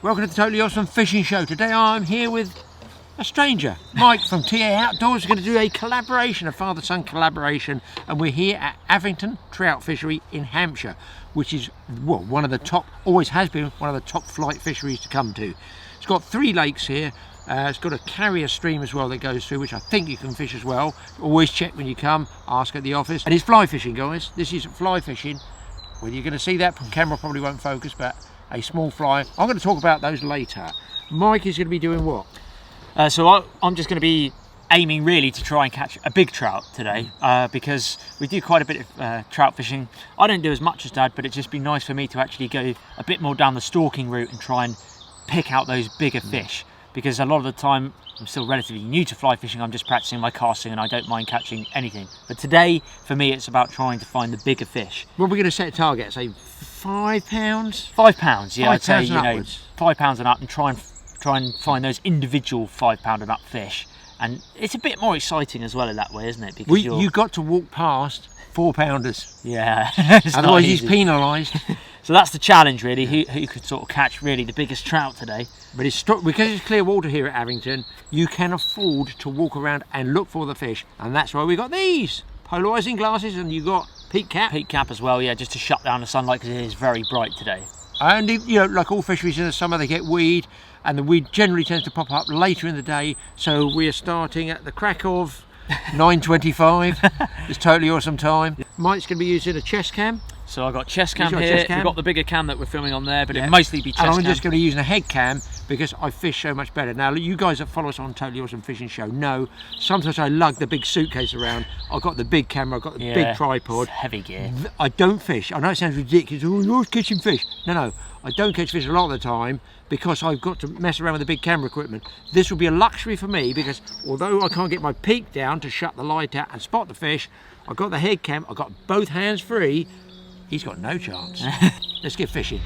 Welcome to the Totally Awesome Fishing Show. Today I'm here with a stranger, Mike from TAOUTDOORS. We're going to do a collaboration, a father-son collaboration, and we're here at Avington Trout Fishery in Hampshire, which is, well, one of the top, always has been one of the top flight fisheries to come to. It's got 3 lakes here. It's got a carrier stream as well that goes through, which I think you can fish as well. Always check when you come, ask at the office. And it's fly fishing, guys. This is fly fishing. Whether you're going to see that from camera probably won't focus, but a small fly. I'm going to talk about those later. Mike is going to be doing what? So I'm just going to be aiming really to try and catch a big trout today, because we do quite a bit of trout fishing. I don't do as much as Dad, but it'd just be nice for me to actually go a bit more down the stalking route and try and pick out those bigger fish, because a lot of the time I'm still relatively new to fly fishing. I'm just practicing my casting and I don't mind catching anything. But today, for me, it's about trying to find the bigger fish. Well, we're going to set a target, say 5 pounds? 5 pounds, yeah, I'd say, upwards. 5 pounds and up, and try and find those individual 5 pound and up fish. And it's a bit more exciting as well in that way, isn't it? Because you got to walk past 4-pounders. Yeah. Otherwise he's penalised. So that's the challenge really, who could sort of catch really the biggest trout today. But because it's clear water here at Avington, you can afford to walk around and look for the fish. And that's why we got these polarising glasses, and you got peak cap. Peak cap as well, yeah, just to shut down the sunlight because it is very bright today. And you know, like all fisheries in the summer, they get weed, and the weed generally tends to pop up later in the day. So we're starting at the crack of 9:25. It's totally awesome time. Mike's going to be using a chest cam. So I've got chest cam here. We've got the bigger cam that we're filming on there, but it'll mostly be chest cam. And I'm cam. just going to be using a head cam because I fish so much better. Now, you guys that follow us on Totally Awesome Fishing Show know sometimes I lug the big suitcase around. I've got the big camera, I've got the big tripod. It's heavy gear. I don't fish. I know it sounds ridiculous. Oh, you're catching fish. No, I don't catch fish a lot of the time because I've got to mess around with the big camera equipment. This will be a luxury for me because although I can't get my peak down to shut the light out and spot the fish, I've got the head cam, I've got both hands free. He's got no chance. Let's get fishing.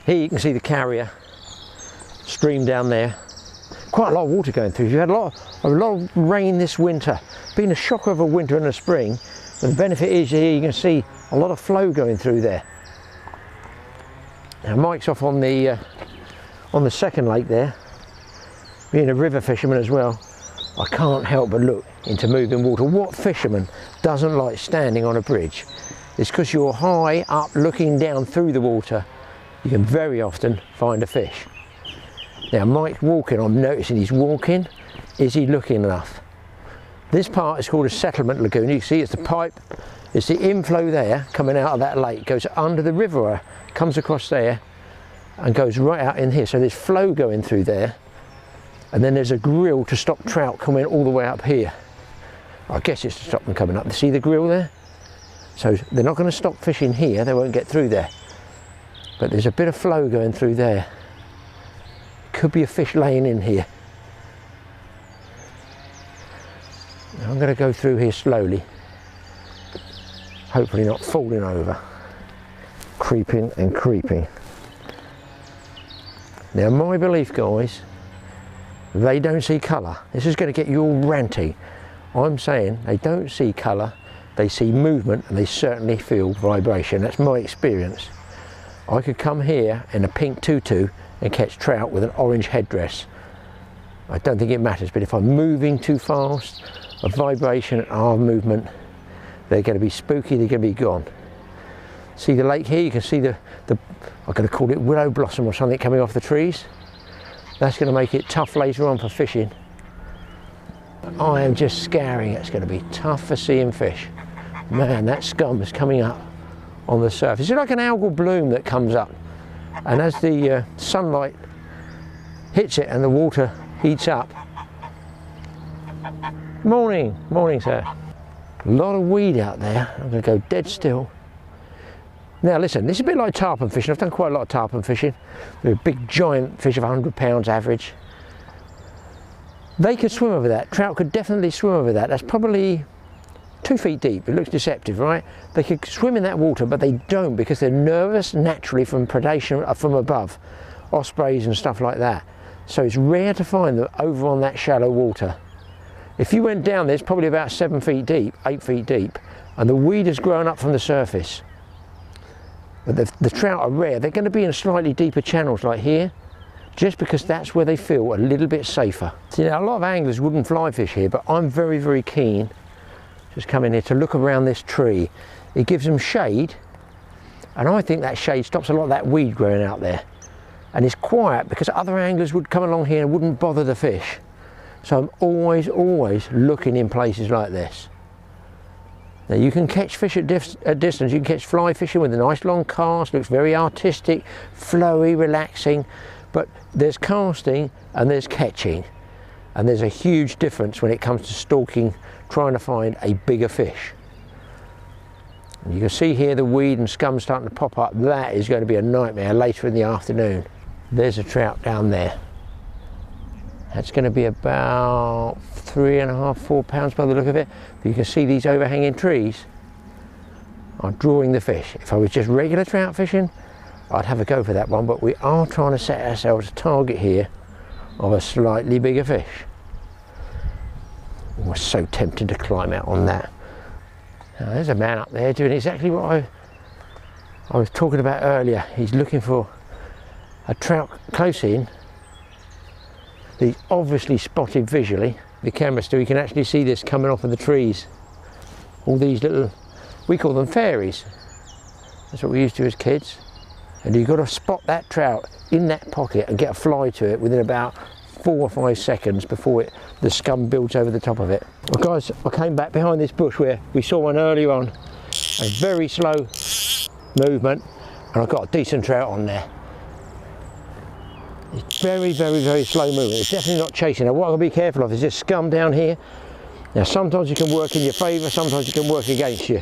Here you can see the carrier stream down there. Quite a lot of water going through. You've had a lot of rain this winter. Been a shocker of a winter and a spring. But the benefit is here you can see a lot of flow going through there. Now Mike's off on the second lake there. Being a river fisherman as well, I can't help but look into moving water. What fisherman doesn't like standing on a bridge? It's because you're high up looking down through the water. You can very often find a fish. Now Mike's walking, I'm noticing he's walking. Is he looking enough? This part is called a settlement lagoon. You can see it's the pipe, it's the inflow there coming out of that lake, goes under the river, comes across there and goes right out in here. So there's flow going through there, and then there's a grill to stop trout coming all the way up here. I guess it's to stop them coming up. See the grill there? So they're not going to stop fishing here, they won't get through there. But there's a bit of flow going through there. Could be a fish laying in here. Now I'm going to go through here slowly. Hopefully not falling over. Creeping and creeping. Now my belief, guys, they don't see colour. This is going to get you all ranty. I'm saying they don't see colour, they see movement, and they certainly feel vibration. That's my experience. I could come here in a pink tutu and catch trout with an orange headdress. I don't think it matters, but if I'm moving too fast, a vibration and arm movement, they're going to be spooky, they're going to be gone. See the lake here, you can see the I'm going to call it willow blossom or something coming off the trees. That's going to make it tough later on for fishing. I am just scouring, it's going to be tough for seeing fish. Man, that scum is coming up on the surface. It's like an algal bloom that comes up, and as the sunlight hits it and the water heats up. Morning, morning sir. A lot of weed out there. I'm going to go dead still. Now listen, this is a bit like tarpon fishing. I've done quite a lot of tarpon fishing. They're a big giant fish of 100 pounds average. They could swim over that. Trout could definitely swim over that. That's probably 2 feet deep. It looks deceptive, right? They could swim in that water, but they don't because they're nervous naturally from predation from above, ospreys and stuff like that. So it's rare to find them over on that shallow water. If you went down there, it's probably about 7 feet deep, 8 feet deep, and the weed has grown up from the surface. But the trout are rare. They're going to be in slightly deeper channels like here, just because that's where they feel a little bit safer. See, now a lot of anglers wouldn't fly fish here, but I'm very, very keen just come in here to look around this tree. It gives them shade, and I think that shade stops a lot of that weed growing out there. And it's quiet because other anglers would come along here and wouldn't bother the fish. So I'm always looking in places like this. Now you can catch fish at distance. You can catch fly fishing with a nice long cast. Looks very artistic, flowy, relaxing. But there's casting and there's catching. And there's a huge difference when it comes to stalking, trying to find a bigger fish. And you can see here the weed and scum starting to pop up. That is going to be a nightmare later in the afternoon. There's a trout down there. That's going to be about 3.5, 4 pounds by the look of it. But you can see these overhanging trees are drawing the fish. If I was just regular trout fishing, I'd have a go for that one, but we are trying to set ourselves a target here of a slightly bigger fish. It was so tempting to climb out on that. Now, there's a man up there doing exactly what I was talking about earlier. He's looking for a trout close in. He's obviously spotted visually. The camera still, you can actually see this coming off of the trees. All these little, we call them fairies. That's what we used to as kids. And you've got to spot that trout in that pocket and get a fly to it within about 4 or 5 seconds before the scum builds over the top of it. Well guys, I came back behind this bush where we saw one earlier on. A very slow movement, and I got a decent trout on there. It's very slow movement. It's definitely not chasing. Now what I've got to be careful of is this scum down here. Now sometimes it can work in your favour, sometimes it can work against you.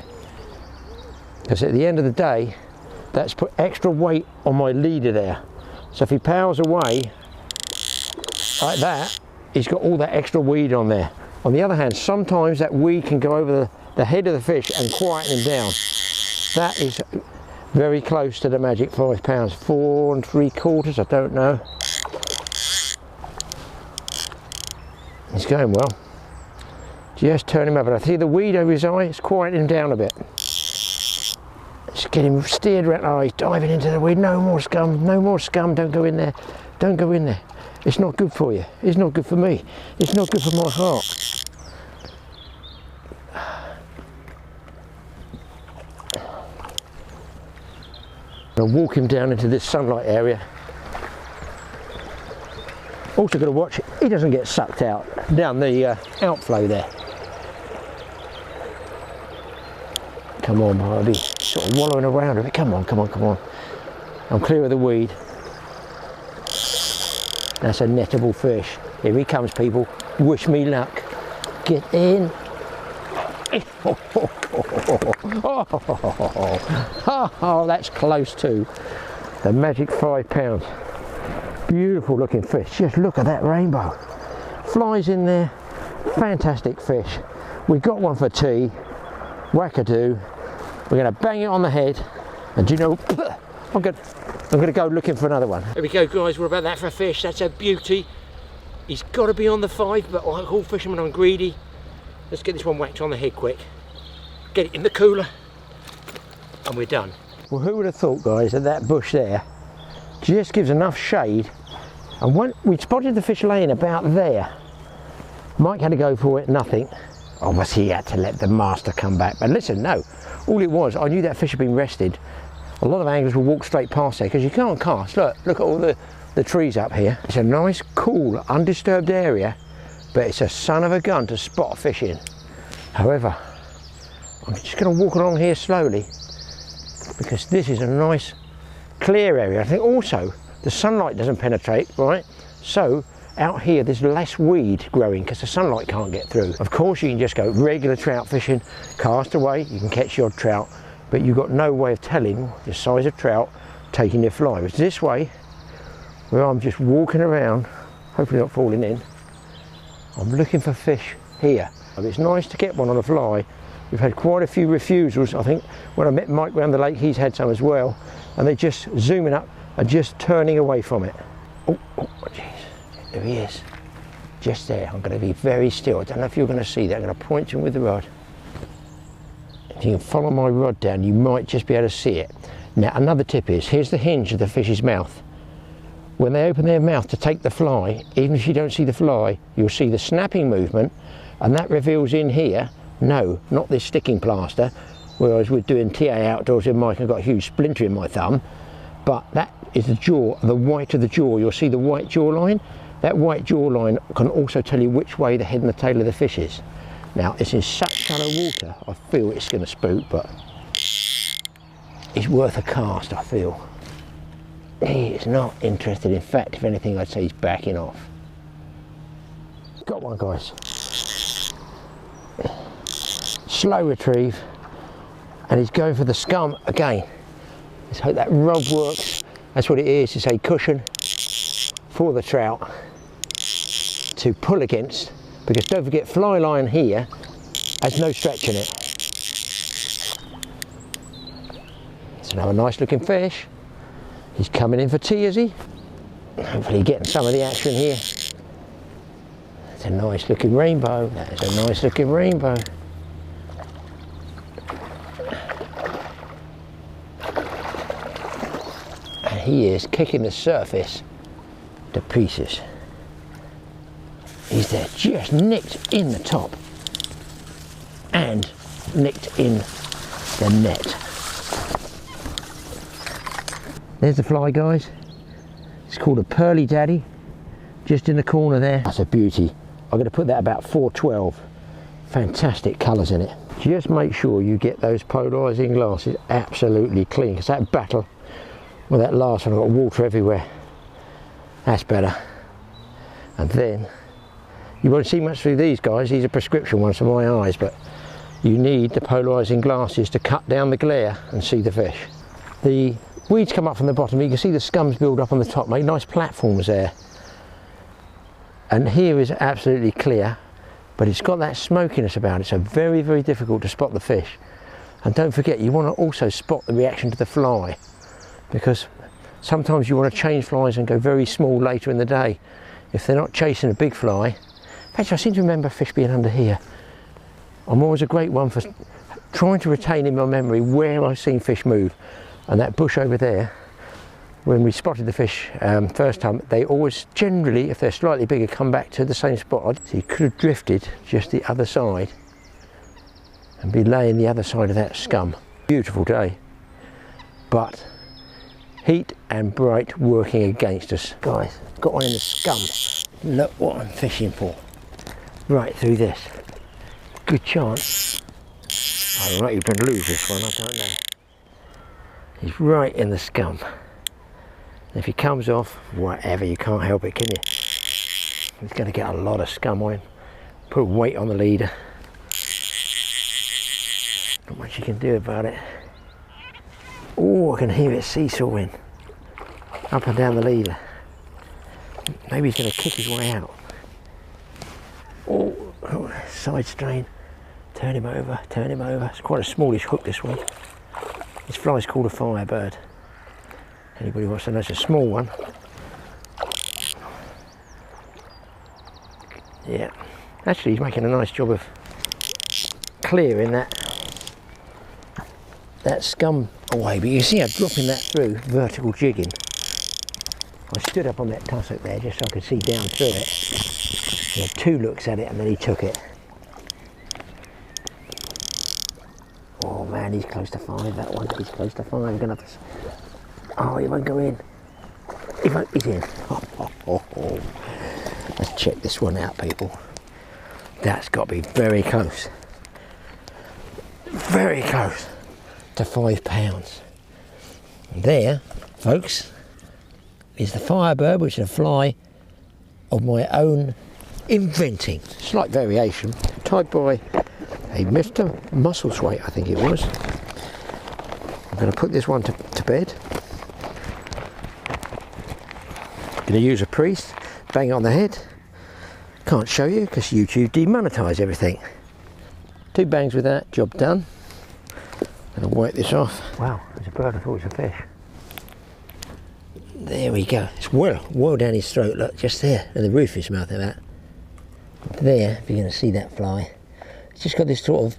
Because at the end of the day, that's put extra weight on my leader there. So if he powers away like that, he's got all that extra weed on there. On the other hand, sometimes that weed can go over the head of the fish and quieten him down. That is very close to the magic 5 pounds, 4 3/4, I don't know. He's going well. Just turn him over. I see the weed over his eye, it's quieting him down a bit. Just get him steered around. Oh, he's diving into the weed. No more scum, no more scum. Don't go in there. Don't go in there. It's not good for you. It's not good for me. It's not good for my heart. I'll walk him down into this sunlight area. Also got to watch he doesn't get sucked out down the outflow there. Come on, Barbie. Sort of wallowing around a bit. Come on, come on, come on. I'm clear of the weed. That's a nettable fish. Here he comes, people. Wish me luck. Get in. Oh, that's close to the magic 5 pounds. Beautiful looking fish. Just look at that rainbow. Flies in there. Fantastic fish. We got one for tea. Wackadoo. We're going to bang it on the head. And do you know, I'm going to go looking for another one. Here we go, guys. We're about that for a fish. That's a beauty. He's got to be on the 5, but like all fishermen, I'm greedy. Let's get this one whacked on the head quick. Get it in the cooler. And we're done. Well, who would have thought, guys, that that bush there just gives enough shade. And when we spotted the fish laying about there, Mike had to go for it, nothing. Obviously, he had to let the master come back. But listen, no, all it was, I knew that fish had been rested. A lot of anglers will walk straight past there because you can't cast. Look at all the trees up here. It's a nice, cool, undisturbed area, but it's a son of a gun to spot a fish in. However, I'm just going to walk along here slowly because this is a nice clear area. I think also the sunlight doesn't penetrate, right? So out here there's less weed growing because the sunlight can't get through. Of course you can just go regular trout fishing, cast away, you can catch your trout, but you've got no way of telling the size of trout taking your fly. It's this way where I'm just walking around, hopefully not falling in. I'm looking for fish here. It's nice to get one on a fly. We've had quite a few refusals. I think when I met Mike round the lake, he's had some as well, and they're just zooming up and just turning away from it. Oh jeez, there he is, just there. I'm going to be very still. I don't know if you're going to see that. I'm going to point to him with the rod. If you can follow my rod down, you might just be able to see it. Now another tip is, here's the hinge of the fish's mouth. When they open their mouth to take the fly, even if you don't see the fly, you'll see the snapping movement, and that reveals in here, no, not this sticking plaster, whereas we're doing TAOUTDOORS with Mike, I've got a huge splinter in my thumb, but that is the jaw, the white of the jaw. You'll see the white jawline. That white jawline can also tell you which way the head and the tail of the fish is. Now, it's in such shallow water, I feel it's going to spook, but it's worth a cast, I feel. He is not interested. In fact, if anything, I'd say he's backing off. Got one, guys. Slow retrieve, and he's going for the scum again. Let's hope that rod works. That's what it is. It's a cushion for the trout to pull against, because don't forget, fly line here has no stretch in it. It's another nice looking fish. He's coming in for tea, is he? Hopefully getting some of the action here. That's a nice looking rainbow. That is a nice looking rainbow. And he is kicking the surface to pieces. He's there, just nicked in the top and nicked in the net. There's the fly, guys. It's called a Pearly Daddy, just in the corner there. That's a beauty. I'm going to put that about 412. Fantastic colours in it. Just make sure you get those polarising glasses absolutely clean, because that battle, well, that last one, I've got water everywhere. That's better. And then, you won't see much through these, guys. These are prescription ones for my eyes, but you need the polarising glasses to cut down the glare and see the fish. The weeds come up from the bottom. You can see the scums build up on the top, make nice platforms there. And here is absolutely clear, but it's got that smokiness about it, so very, very difficult to spot the fish. And don't forget, you want to also spot the reaction to the fly, because sometimes you want to change flies and go very small later in the day if they're not chasing a big fly. In fact, I seem to remember fish being under here. I'm always a great one for trying to retain in my memory where I've seen fish move. And that bush over there, when we spotted the fish first time, they always generally, if they're slightly bigger, come back to the same spot. So you could have drifted just the other side and be laying the other side of that scum. Beautiful day, but heat and bright working against us. Guys, got one in the scum. Look what I'm fishing for. Right through this. Good chance. I might even lose this one, I don't know. He's right in the scum. And if he comes off, whatever, you can't help it, can you? He's going to get a lot of scum on him. Put weight on the leader. Not much you can do about it. Oh, I can hear it seesawing up and down the leader. Maybe he's going to kick his way out. Oh, side strain. Turn him over, turn him over. It's quite a smallish hook, this one. This fly's called a Firebird. Anybody wants to know, it's a small one. Yeah, actually he's making a nice job of clearing that scum away, but you see I'm dropping that through, vertical jigging. I stood up on that tussock there just so I could see down through it. He had 2 looks at it and then he took it. Oh man, he's close to 5, that one. He's close to 5. I'm gonna have to... Oh, he won't go in. He's in. Oh. Let's check this one out, people. That's got to be very close. very close to £5. And there, folks, is the Firebird, which is a fly of my own inventing. Slight variation, tied by a Mr. Musclesweight, I think it was. I'm going to put this one to bed. I'm going to use a priest, bang it on the head. Can't show you because YouTube demonetise everything. 2 bangs with that, job done. And I'll wipe this off. Wow, there's a bird, I thought it was a fish. There we go. It's well down his throat, look, just there. And the roof is mouth of that. There, if you're going to see that fly, it's just got this sort of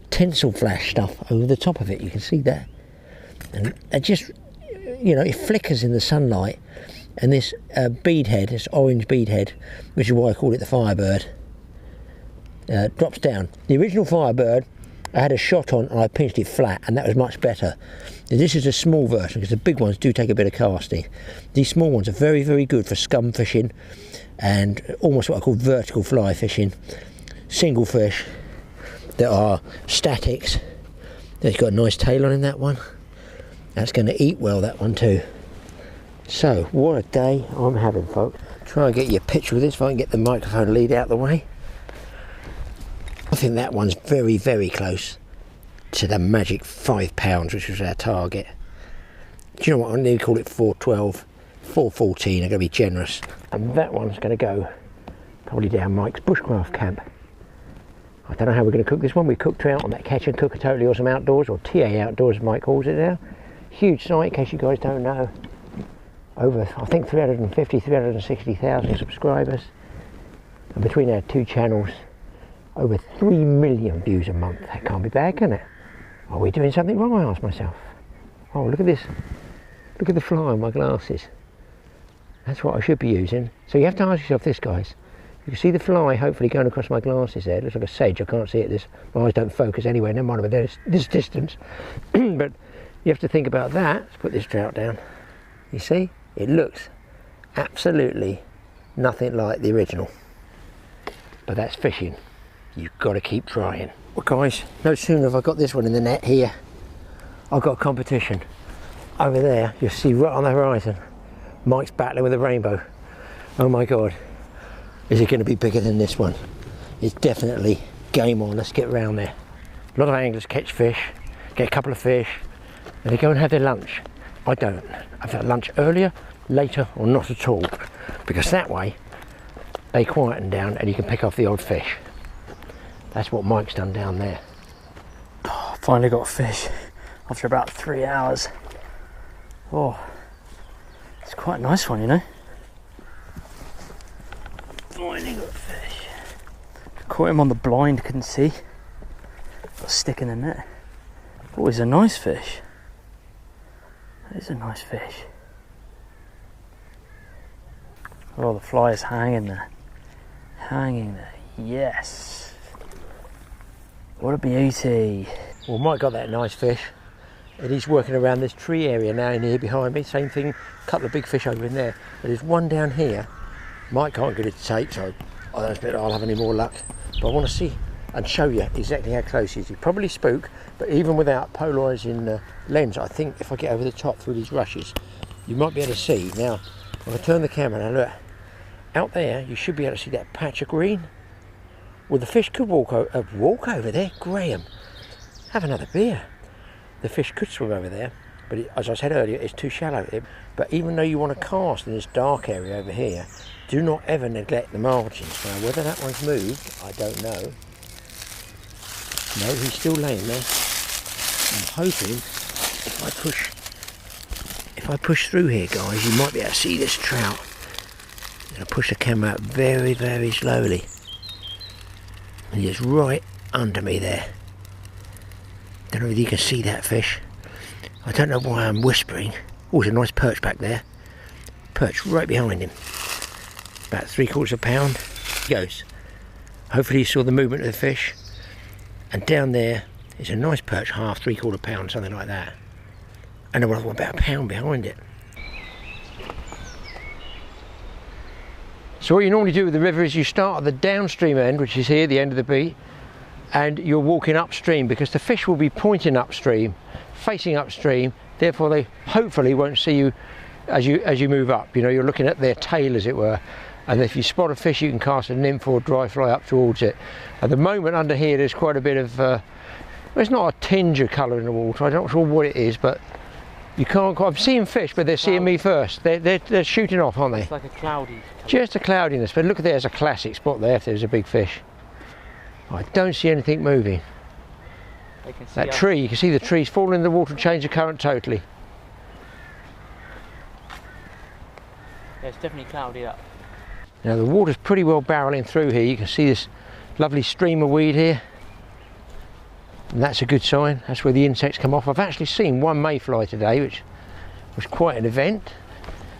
tinsel flash stuff over the top of it. You can see that. And it just, you know, it flickers in the sunlight. And this bead head, this orange bead head, which is why I call it the Firebird, drops down. The original Firebird, I had a shot on and I pinched it flat, and that was much better. This is a small version because the big ones do take a bit of casting. These small ones are very, very good for scum fishing and almost what I call vertical fly fishing. Single fish that are statics. It's got a nice tail on in that one. That's going to eat well, that one too. So, what a day I'm having, folks. Try and get you a picture of this if I can get the microphone lead out the way. I think that one's very, very close to the magic £5, which was our target. Do you know what? I need to call it 412, 414. I'm going to be generous. And that one's going to go probably down Mike's bushcraft camp. I don't know how we're going to cook this one. We cooked trout on that Catch and Cook a Totally Awesome Outdoors, or TAOUTDOORS as Mike calls it now. Huge site, in case you guys don't know. Over, I think, 360,000 subscribers. And between our 2 channels, over 3 million views a month. That can't be bad, can it? Are we doing something wrong, I ask myself. Oh, look at this. Look at the fly on my glasses. That's what I should be using. So you have to ask yourself this, guys. You can see the fly hopefully going across my glasses there. It looks like a sedge. I can't see it. My eyes don't focus anyway. Never mind about this distance. But you have to think about that. Let's put this trout down. You see? It looks absolutely nothing like the original. But that's fishing. You've got to keep trying. Well, guys, no sooner have I got this one in the net here, I've got a competition. Over there, you'll see right on the horizon, Mike's battling with a rainbow. Oh my God. Is it going to be bigger than this one? It's definitely game on. Let's get round there. A lot of anglers catch fish, get a couple of fish, and they go and have their lunch. I don't. I've had lunch earlier, later, or not at all. Because that way, they quieten down and you can pick off the odd fish. That's what Mike's done down there. Oh, finally got a fish after about 3 hours. Oh, it's quite a nice one, you know. Finally got a fish. Caught him on the blind, couldn't see. Got a stick in the net. Oh, he's a nice fish. That is a nice fish. Oh, the fly is hanging there. Hanging there, yes. What a beauty. Well, Mike got that nice fish, and he's working around this tree area now in here behind me. Same thing, a couple of big fish over in there. But there's one down here. Mike can't get it to take, so I don't expect I'll have any more luck. But I want to see and show you exactly how close he is. He probably spook, but even without polarising lens, I think if I get over the top through these rushes, you might be able to see. Now, if I turn the camera now, look, out there, you should be able to see that patch of green. Well, the fish could walk over there. Graeme, have another beer. The fish could swim over there, but as I said earlier, it's too shallow. But even though you want to cast in this dark area over here, do not ever neglect the margins. Now, whether that one's moved, I don't know. No, he's still laying there. I'm hoping if I push through here, guys, you might be able to see this trout. I'm going to push the camera out very, very slowly. He is right under me there. Don't know if you can see that fish. I don't know why I'm whispering. Oh, there's a nice perch back there. Perch right behind him. About 3/4 pound. He goes. Hopefully you saw the movement of the fish. And down there is a nice perch, half, 3/4 pound, something like that. And another one about a pound behind it. So what you normally do with the river is you start at the downstream end, which is here, the end of the beat, and you're walking upstream, because the fish will be pointing upstream, facing upstream, therefore they hopefully won't see you as you move up. You know, you're looking at their tail, as it were. And if you spot a fish, you can cast a nymph or a dry fly up towards it. At the moment under here there's quite a bit of, well, it's not a tinge of colour in the water, I'm not sure what it is, but you can't quite, I'm seeing fish, but they're seeing me first. They're shooting off, aren't they? It's like a cloudy colour. Just a cloudiness, but look at, there's a classic spot there if there's a big fish. I don't see anything moving. That tree, you can see the trees falling in the water and change the current totally. Yeah, it's definitely cloudy up. Now the water's pretty well barrelling through here. You can see this lovely stream of weed here. And that's a good sign. That's where the insects come off. I've actually seen one mayfly today, which was quite an event.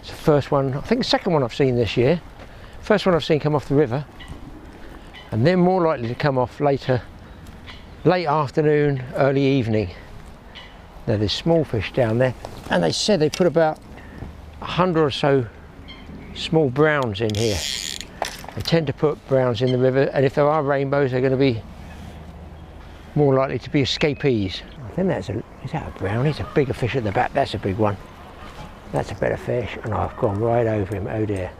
It's the first one, I think the second one I've seen this year. First one I've seen come off the river. And they're more likely to come off late afternoon, early evening. Now there's small fish down there. And they said they put about 100 or so small browns in here. They tend to put browns in the river, and if there are rainbows, they're going to be more likely to be escapees. I think is that a brown? It's a bigger fish at the back. That's a big one. That's a better fish, and I've gone right over him. Oh dear.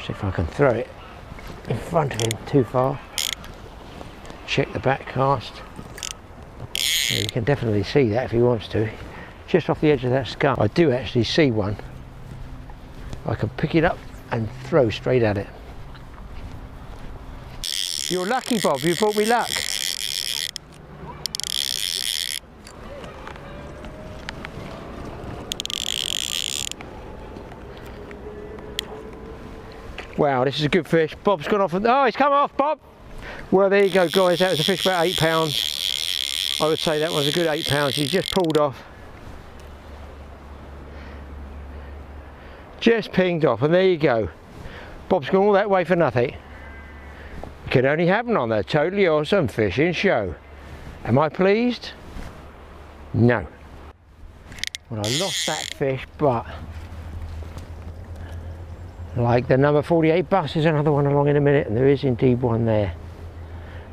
See if I can throw it in front of him too far. Check the back cast. Yeah, you can definitely see that if he wants to. Just off the edge of that scum. I do actually see one. I can pick it up and throw straight at it. You're lucky, Bob, you brought me luck. Wow, this is a good fish. Bob's gone off. Oh, he's come off, Bob. Well, there you go, guys. That was a fish about 8 pounds. I would say that was a good 8 pounds. He's just pulled off. Just pinged off, and there you go. Bob's gone all that way for nothing. It could only happen on a totally awesome fishing show. Am I pleased? No. Well, I lost that fish, but like the number 48 bus, there's another one along in a minute, and there is indeed one there.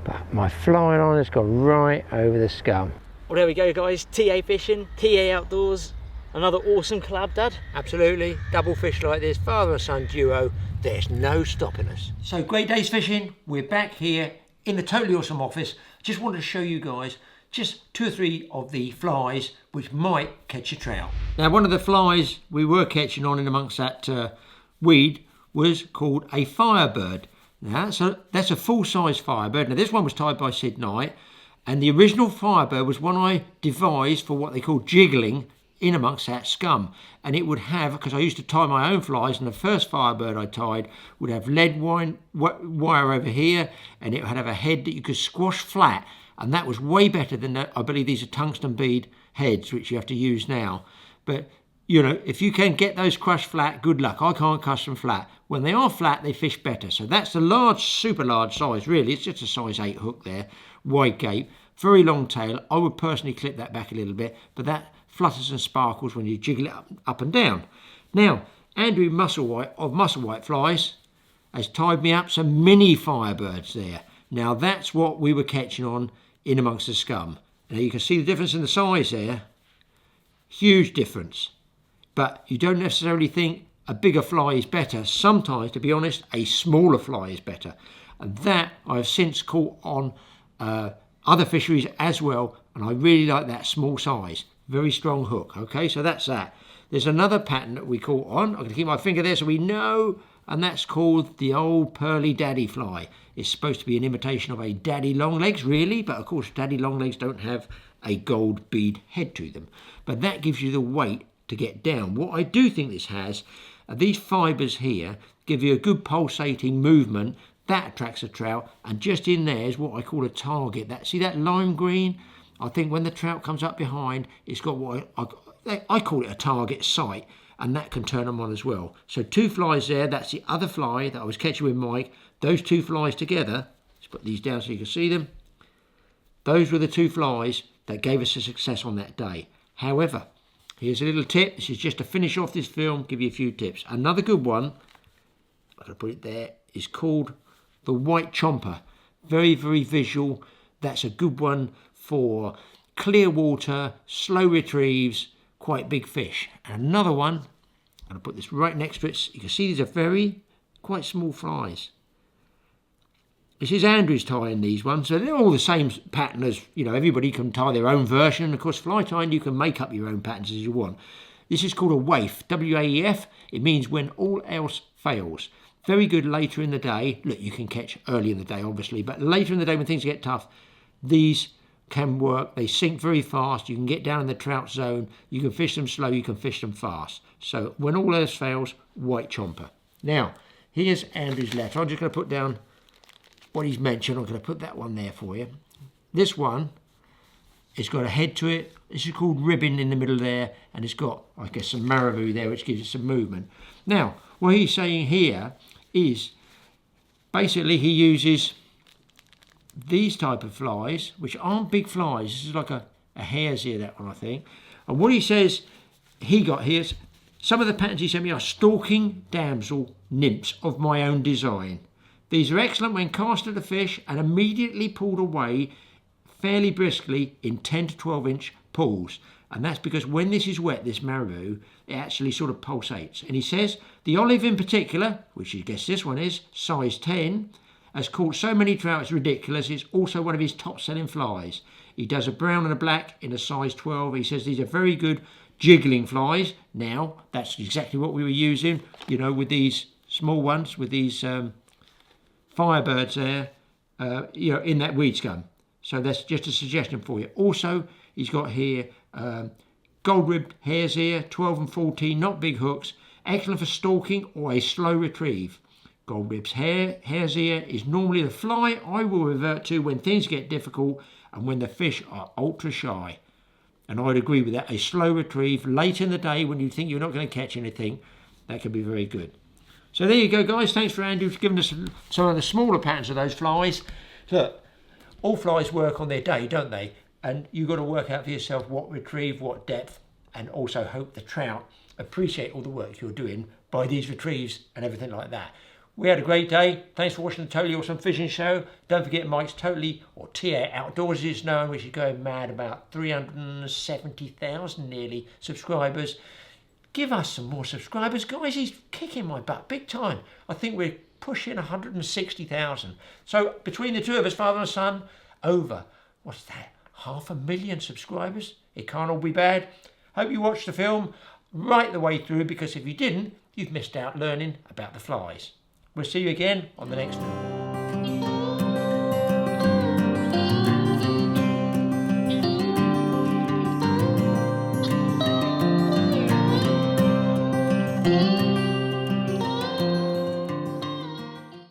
But my flying on has gone right over the scum. Well, there we go, guys. TA Fishing, TA Outdoors. Another awesome collab, Dad. Absolutely. Double fish like this, father and son duo, there's no stopping us. So, Great Days Fishing, we're back here in the Totally Awesome office. Just wanted to show you guys just 2 or 3 of the flies which might catch a trout. Now, one of the flies we were catching on in amongst that weed was called a firebird. Now, so that's a full-size firebird. Now, this one was tied by Sid Knight, and the original firebird was one I devised for what they call jiggling in amongst that scum, and it would have, because I used to tie my own flies, and the first firebird I tied would have lead wire over here, and it would have a head that you could squash flat, and that was way better than I believe these are tungsten bead heads which you have to use now. But you know, if you can get those crushed flat, good luck. I can't crush them flat. When they are flat, they fish better. So that's the large, super large size, really. It's just a size 8 hook there, wide gape, very long tail. I would personally clip that back a little bit, but that flutters and sparkles when you jiggle it up and down. Now, Andrew Musselwhite of Musselwhite Flies has tied me up some mini firebirds there. Now, that's what we were catching on in amongst the scum. Now, you can see the difference in the size there. Huge difference. But you don't necessarily think a bigger fly is better. Sometimes, to be honest, a smaller fly is better. And that I have since caught on other fisheries as well, and I really like that small size. Very strong hook. Okay, so that's that. There's another pattern that we caught on. I'm going to keep my finger there so we know, and that's called the old pearly daddy fly. It's supposed to be an imitation of a daddy longlegs, really, but of course daddy longlegs don't have a gold bead head to them. But that gives you the weight to get down. What I do think this has, these fibres here give you a good pulsating movement. That attracts a trout, and just in there is what I call a target. See that lime green? I think when the trout comes up behind, it's got what I call it a target sight, and that can turn them on as well. So 2 flies there. That's the other fly that I was catching with Mike. Those 2 flies together, let's put these down so you can see them. Those were the 2 flies that gave us a success on that day. However, here's a little tip. This is just to finish off this film, give you a few tips. Another good one, I'm going to put it there, is called the white chomper. Very, very visual. That's a good one for clear water, slow retrieves, quite big fish. And another one, I'm going to put this right next to it. You can see these are quite small flies. This is Andrew's tying these ones, so they're all the same pattern as, you know, everybody can tie their own version. And of course, fly tying, you can make up your own patterns as you want. This is called a waif, W-A-E-F. It means when all else fails. Very good later in the day. Look, you can catch early in the day, obviously, but later in the day when things get tough, these can work. They sink very fast. You can get down in the trout zone. You can fish them slow. You can fish them fast. So when all else fails, white chomper. Now, here's Andrew's letter. I'm just going to put down what he's mentioned. I'm going to put that one there for you. This one, it's got a head to it. This is called ribbon in the middle there, and it's got, I guess, some marabou there, which gives it some movement. Now, what he's saying here is basically he uses these type of flies, which aren't big flies. This is like a hare's ear, that one, I think. And what he says he got here, some of the patterns he sent me are stalking damsel nymphs of my own design. These are excellent when cast at the fish and immediately pulled away fairly briskly in 10 to 12 inch pulls. And that's because when this is wet, this marabou, it actually sort of pulsates. And he says the olive in particular, which I guess this one is, size 10, has caught so many trout it's ridiculous. It's also one of his top selling flies. He does a brown and a black in a size 12. He says these are very good jiggling flies. Now, that's exactly what we were using, you know, with these small ones, with these Firebirds there, you know, in that weed scum. So that's just a suggestion for you. Also, he's got here gold-ribbed hare's ear, 12 and 14, not big hooks, excellent for stalking or a slow retrieve. Gold-ribbed hare's ear is normally the fly I will revert to when things get difficult and when the fish are ultra shy. And I'd agree with that. A slow retrieve late in the day when you think you're not going to catch anything, that can be very good. So there you go, guys. Thanks for Andrew for giving us some of the smaller patterns of those flies. Look, all flies work on their day, don't they? And you've got to work out for yourself what retrieve, what depth, and also hope the trout appreciate all the work you're doing by these retrieves and everything like that. We had a great day. Thanks for watching the Totally Awesome Fishing Show. Don't forget Mike's Totally, or TAOUTDOORS is known, which is going mad, about 370,000 nearly subscribers. Give us some more subscribers, guys. He's kicking my butt big time. I think we're pushing 160,000. So between the two of us, father and son, over, what's that, 500,000 subscribers? It can't all be bad. Hope you watched the film right the way through, because if you didn't, you've missed out learning about the flies. We'll see you again on the next film.